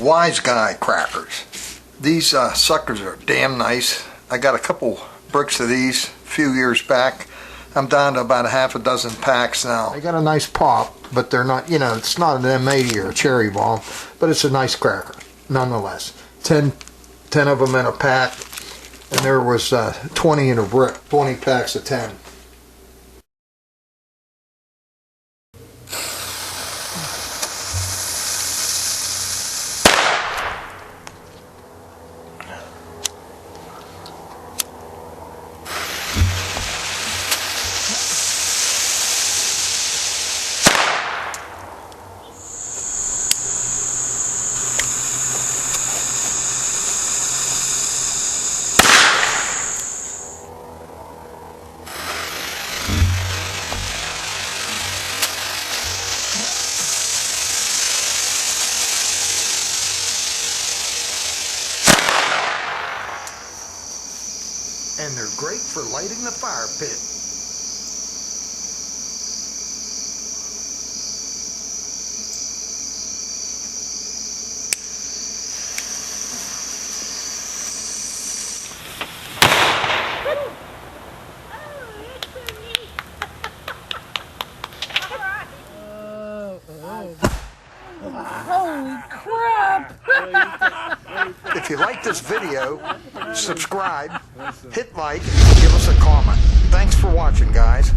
WiseGuy crackers. These suckers are damn nice. I got a couple bricks of these a few years back. I'm down to about a half a dozen packs now. They got a nice pop, but they're not, you know, it's not an M80 or a cherry bomb, but it's a nice cracker nonetheless. 10 of them in a pack, and there was 20 in a brick, 20 packs of 10. And they're great for lighting the fire pit. Holy crap! If you like this video, subscribe, hit like, and give us a comment. Thanks for watching, guys.